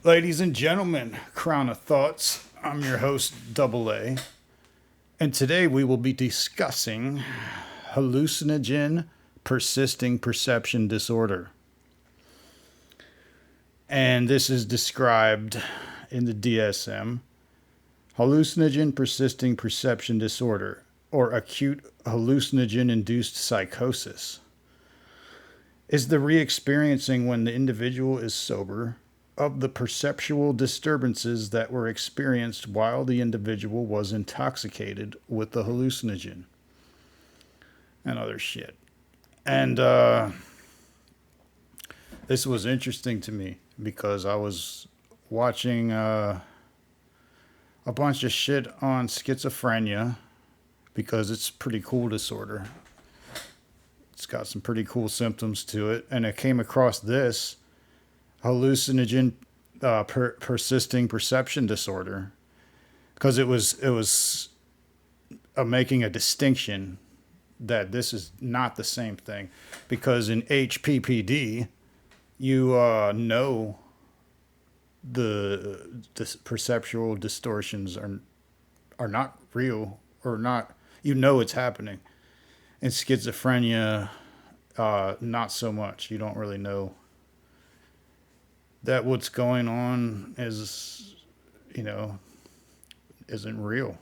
Ladies and gentlemen, Crown of Thoughts. I'm your host, Double A, and today we will be discussing hallucinogen persisting perception disorder. And this is described in the DSM hallucinogen persisting perception disorder, or acute hallucinogen induced psychosis, is the re experiencing when the individual is sober of the perceptual disturbances that were experienced while the individual was intoxicated with the hallucinogen and other shit. And this was interesting to me because I was watching a bunch of shit on schizophrenia because it's a pretty cool disorder. It's got some pretty cool symptoms to it. And I came across this hallucinogen persisting perception disorder because it was making a distinction that this is not the same thing, because in HPPD you know the perceptual distortions are not real, or not, you know it's happening. In schizophrenia, not so much. You don't really know that what's going on is, you know, isn't real.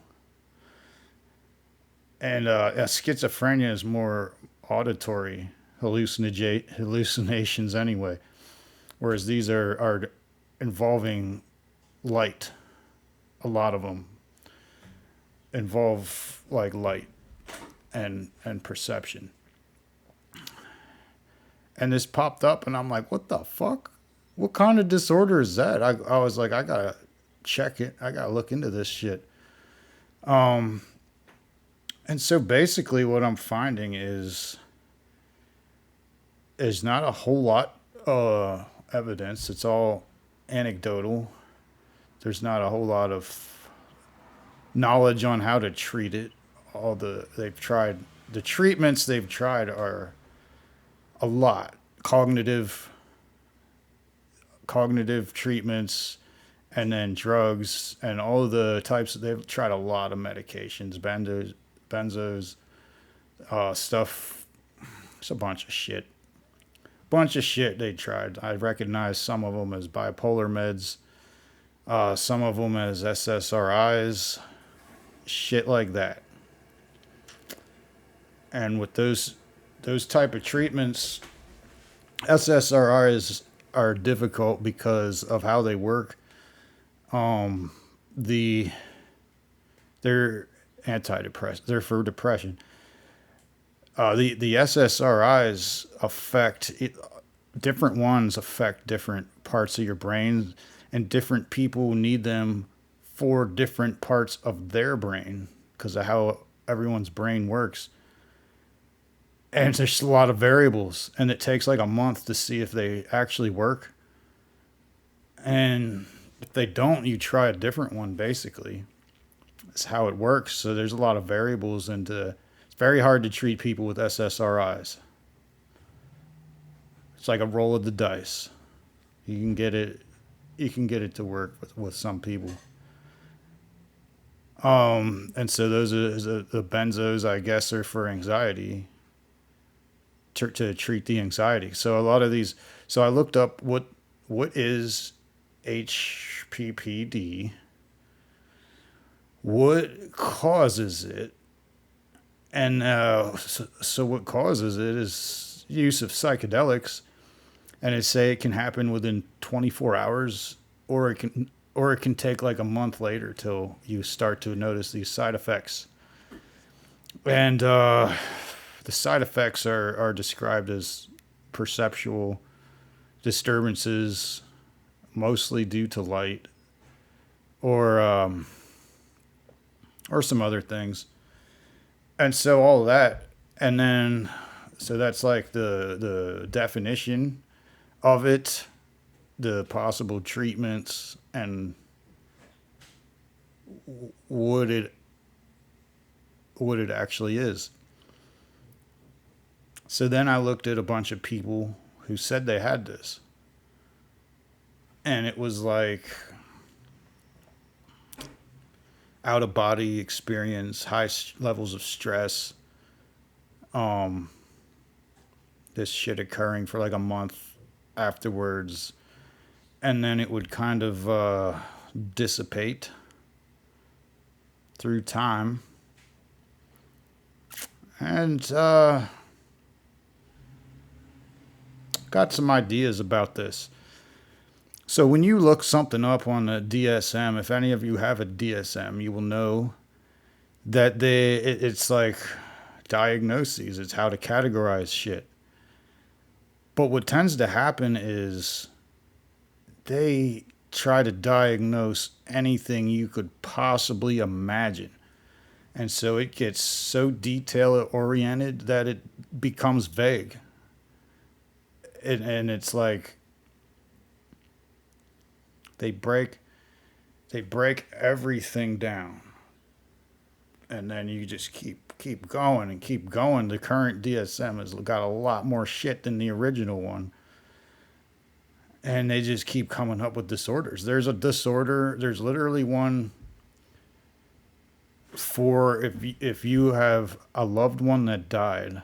And schizophrenia is more auditory hallucinations anyway, whereas these are involving light. A lot of them involve like light and perception. And this popped up, and I'm like, what the fuck? What kind of disorder is that? I was like, I gotta check it. I gotta look into this shit. Um, and so basically, what I'm finding is not a whole lot evidence. It's all anecdotal. There's not a whole lot of knowledge on how to treat it. All the treatments they've tried are a lot. Cognitive treatments, and then drugs, and all the types. They've tried a lot of medications, benzos, stuff. It's a bunch of shit they tried. I recognize some of them as bipolar meds, some of them as SSRIs, shit like that. And with those type of treatments, SSRIs are difficult because of how they work. Um, the they're antidepressant. They're for depression. The SSRIs affect it, different ones affect different parts of your brain, and different people need them for different parts of their brain because of how everyone's brain works. And there's a lot of variables, and it takes like a month to see if they actually work. And if they don't, you try a different one. Basically, that's how it works. So there's a lot of variables, and it's very hard to treat people with SSRIs. It's like a roll of the dice. You can get it. You can get it to work with some people. And so those are the benzos, I guess, are for anxiety, to treat the anxiety. So a lot of these. So I looked up what is HPPD, what causes it, and so what causes it is use of psychedelics, and it say it can happen within 24 hours, or it can take like a month later till you start to notice these side effects. And the side effects are described as perceptual disturbances, mostly due to light, or or some other things. And so all of that, and then so that's like the definition of it, the possible treatments, and what it what it actually is. So then I looked at a bunch of people who said they had this. and it was like out of body experience, high levels of stress. Um, this shit occurring for like a month afterwards, and then it would kind of dissipate through time. And got some ideas about this. So when you look something up on the DSM, if any of you have a DSM, you will know that it's like diagnoses. It's how to categorize shit. But what tends to happen is they try to diagnose anything you could possibly imagine. And so it gets so detail oriented that it becomes vague. And it's like they break they break everything down, and then you just keep going and keep going. The current DSM has got a lot more shit than the original one, and they just keep coming up with disorders. There's a disorder. There's literally one for if you have a loved one that died,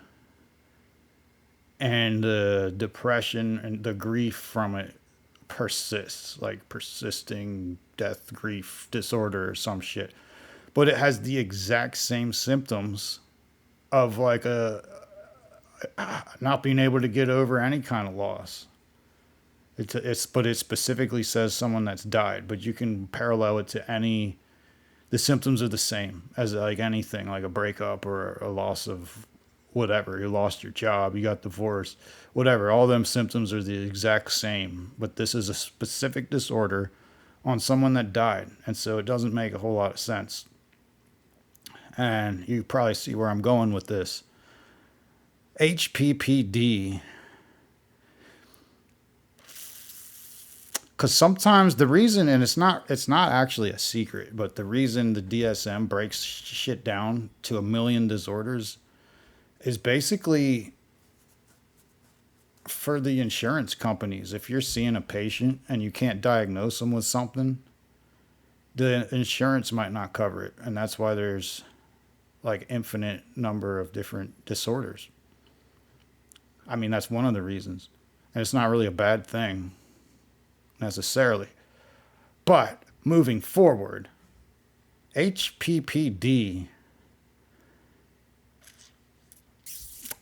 and the depression and the grief from it persists, like persisting death grief disorder or some shit. But it has the exact same symptoms of like a not being able to get over any kind of loss. It's but it specifically says someone that's died, but you can parallel it to any. The symptoms are the same as like anything, like a breakup or a loss of whatever. You lost your job, you got divorced, whatever. All them symptoms are the exact same, but this is a specific disorder on someone that died, and so it doesn't make a whole lot of sense. And you probably see where I'm going with this. HPPD, because sometimes the reason, and it's not actually a secret, but the reason the DSM breaks shit down to a million disorders is basically for the insurance companies. If you're seeing a patient and you can't diagnose them with something, the insurance might not cover it, and that's why there's like infinite number of different disorders. I mean, that's one of the reasons, and it's not really a bad thing necessarily. But moving forward, HPPD.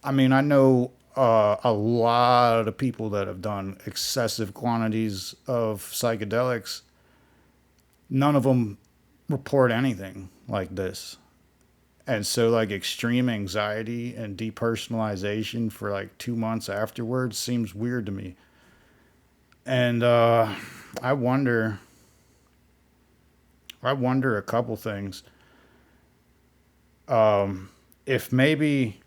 I mean, I know a lot of people that have done excessive quantities of psychedelics. None of them report anything like this. And so, like, extreme anxiety and depersonalization for like 2 months afterwards seems weird to me. And I wonder, I wonder a couple things. If maybe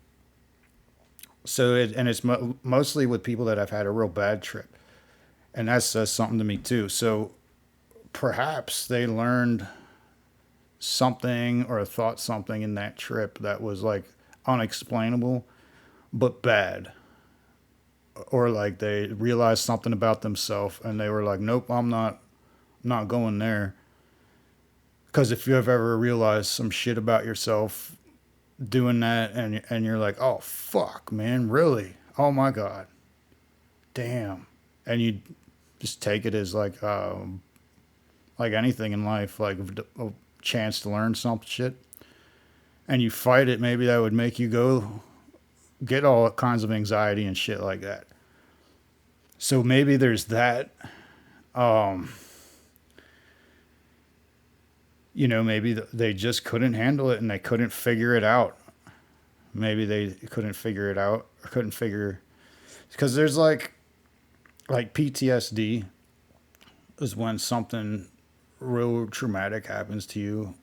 and it's mostly with people that have had a real bad trip, and that says something to me too. So perhaps they learned something or thought something in that trip that was like unexplainable but bad, or like they realized something about themselves and they were like, nope, I'm not going there. Because if you have ever realized some shit about yourself doing that, and you're like, oh fuck, man, really, oh my god, damn, and you just take it as like anything in life, like a chance to learn some shit, and you fight it, maybe that would make you go get all kinds of anxiety and shit like that. So maybe there's that. Um, maybe they just couldn't handle it and they couldn't figure it out. Maybe they couldn't figure it out or couldn't figure, because there's like PTSD is when something real traumatic happens to you.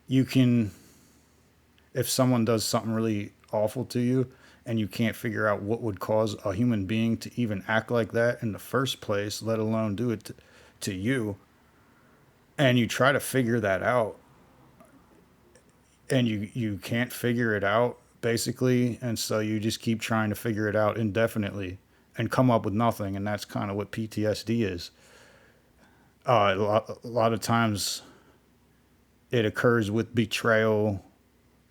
You can, if someone does something really awful to you and you can't figure out what would cause a human being to even act like that in the first place, let alone do it to you, and you try to figure that out, and you can't figure it out basically, and so you just keep trying to figure it out indefinitely, and come up with nothing. And that's kind of what PTSD is. A lot of times it occurs with betrayal,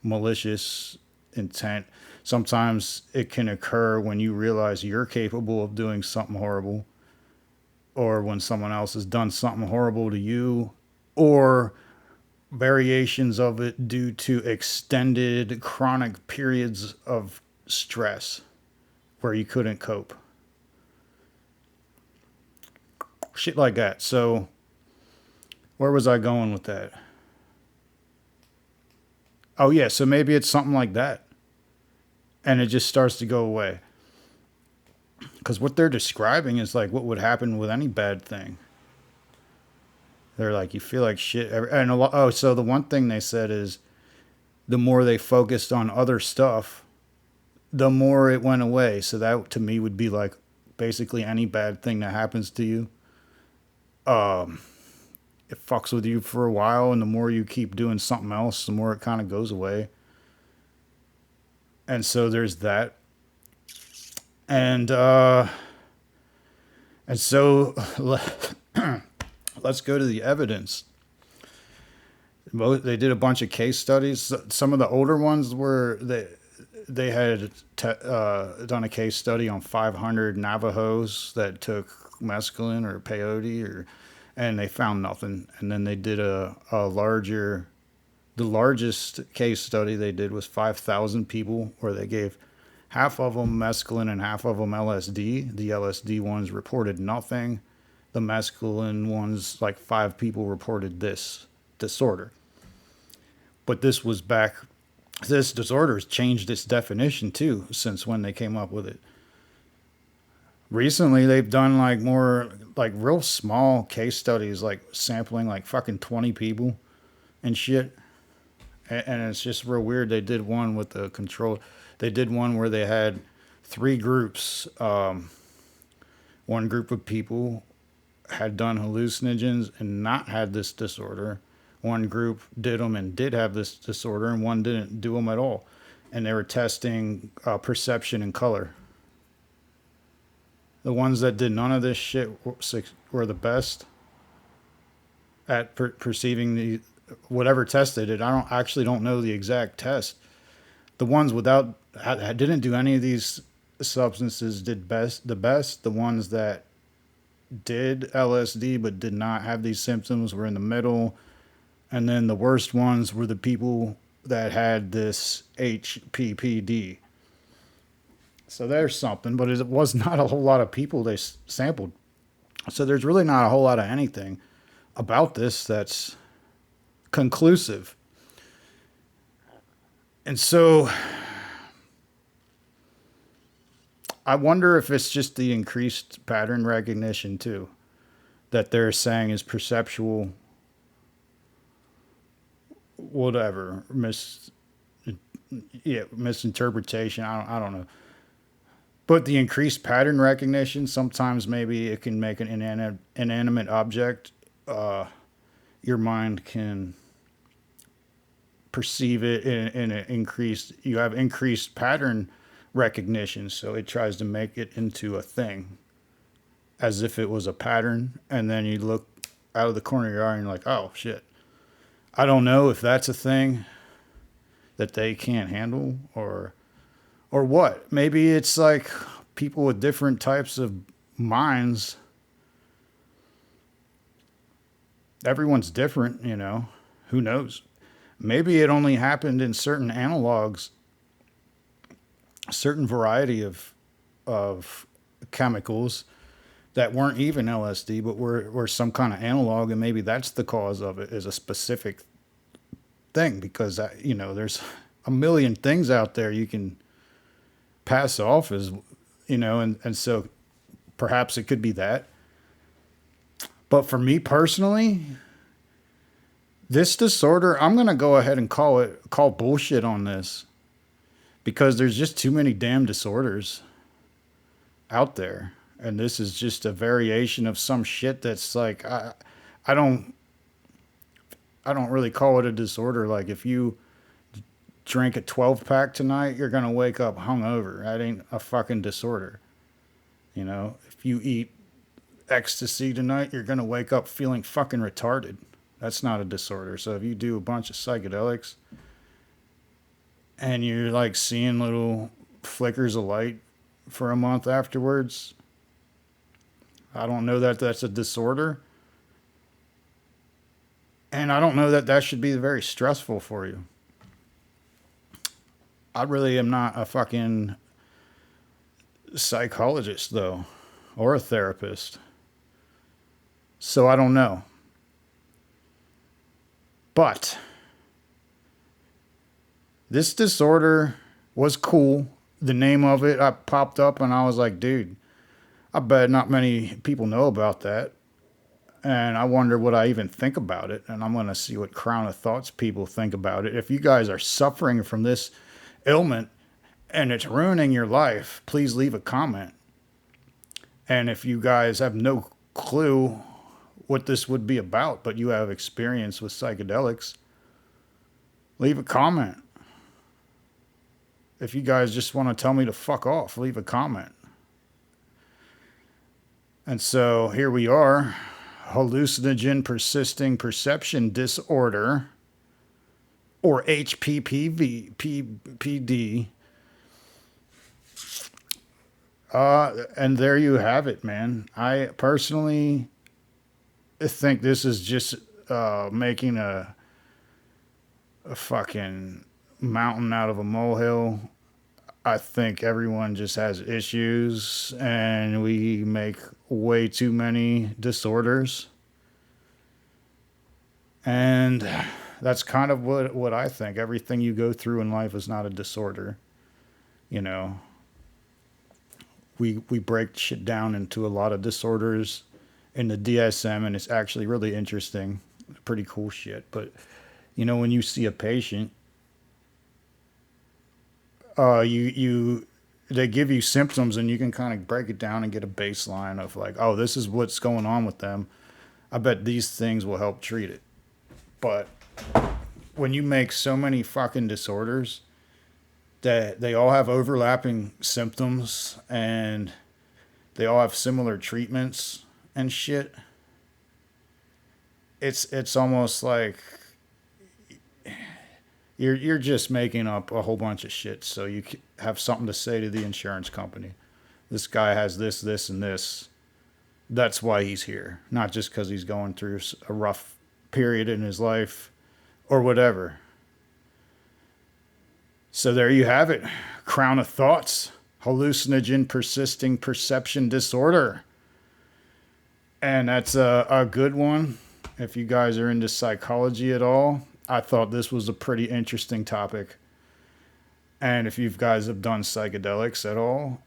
malicious intent. Sometimes it can occur when you realize you're capable of doing something horrible, or when someone else has done something horrible to you, or variations of it due to extended chronic periods of stress where you couldn't cope. Shit like that. So, where was I going with that? Oh, yeah, so maybe it's something like that. And it just starts to go away. Because what they're describing is like what would happen with any bad thing. They're like, you feel like shit. And so the one thing they said is the more they focused on other stuff, the more it went away. So that to me would be like basically any bad thing that happens to you. It fucks with you for a while, and the more you keep doing something else, the more it kind of goes away. And so there's that. And so let's go to the evidence. They did a bunch of case studies. Some of the older ones were they had done a case study on 500 Navajos that took mescaline or peyote, and they found nothing. And then they did a larger, the largest case study they did was 5,000 people, where they gave half of them mescaline and half of them LSD. The LSD ones reported nothing. The mescaline ones, like 5 people reported this disorder. But this disorder has changed its definition too since when they came up with it. Recently, they've done like more, like real small case studies, like sampling like fucking 20 people and shit. And it's just real weird. They did one with the control. They did one where they had 3 groups. One group of people had done hallucinogens and not had this disorder. One group did them and did have this disorder, and one didn't do them at all. And they were testing perception and color. The ones that did none of this shit were the best at perceiving the whatever test they did. I don't know the exact test. The ones without didn't do any of these substances did the best. The ones that did LSD but did not have these symptoms were in the middle. And then the worst ones were the people that had this HPPD. So there's something, but it was not a whole lot of people they sampled. So there's really not a whole lot of anything about this that's conclusive. And so I wonder if it's just the increased pattern recognition too, that they're saying is perceptual, whatever, misinterpretation. I don't know. But the increased pattern recognition, sometimes maybe it can make an inanimate object. Your mind can perceive it in an increased. You have increased pattern recognition, so it tries to make it into a thing, as if it was a pattern. And then you look out of the corner of your eye and you're like, oh shit. I don't know if that's a thing that they can't handle or what. Maybe it's like people with different types of minds. Everyone's different, you know. Who knows? Maybe it only happened in certain analogs, a certain variety of chemicals that weren't even LSD, but were some kind of analog, and maybe that's the cause of it, is a specific thing, because there's a million things out there you can pass off as, and so perhaps it could be that. But for me personally, this disorder, I'm going to go ahead and call bullshit on this, because there's just too many damn disorders out there. And this is just a variation of some shit that's like, I don't really call it a disorder. Like if you drink a 12 pack tonight, you're going to wake up hungover. That ain't a fucking disorder. You know, if you eat ecstasy tonight, you're going to wake up feeling fucking retarded. That's not a disorder. So if you do a bunch of psychedelics and you're like seeing little flickers of light for a month afterwards, I don't know that that's a disorder. And I don't know that that should be very stressful for you. I really am not a fucking psychologist, though, or a therapist. So I don't know. But this disorder was cool. The name of it, I popped up and I was like, dude, I bet not many people know about that. And I wonder what I even think about it. And I'm going to see what Crown of Thoughts people think about it. If you guys are suffering from this ailment and it's ruining your life, please leave a comment. And if you guys have no clue what this would be about, but you have experience with psychedelics, leave a comment. If you guys just want to tell me to fuck off, leave a comment. And so here we are, hallucinogen persisting perception disorder, or HPPD. And there you have it, man. I personally think this is just making a fucking mountain out of a molehill. I think everyone just has issues and we make way too many disorders. And that's kind of what I think. Everything you go through in life is not a disorder. You know, we break shit down into a lot of disorders in the DSM, and it's actually really interesting. Pretty cool shit. But, you know, when you see a patient, you they give you symptoms and you can kind of break it down and get a baseline of like, oh, this is what's going on with them. I bet these things will help treat it. But when you make so many fucking disorders that they all have overlapping symptoms and they all have similar treatments and shit, it's almost like you're just making up a whole bunch of shit so you have something to say to the insurance company. This guy has this, this, and this. That's why he's here, not just because he's going through a rough period in his life or whatever. So there you have it. Crown of Thoughts, hallucinogen persisting perception disorder. And that's a good one. If you guys are into psychology at all, I thought this was a pretty interesting topic. And if you guys have done psychedelics at all,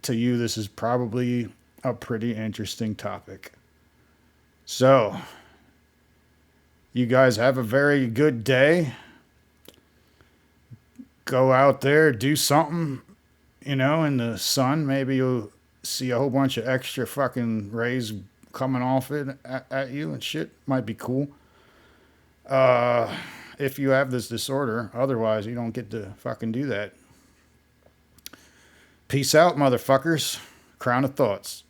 to you, this is probably a pretty interesting topic. So, you guys have a very good day. Go out there, do something, you know, in the sun. Maybe you'll see a whole bunch of extra fucking rays coming off it at you and shit. Might be cool. If you have this disorder. Otherwise, you don't get to fucking do that. Peace out, motherfuckers. Crown of Thoughts.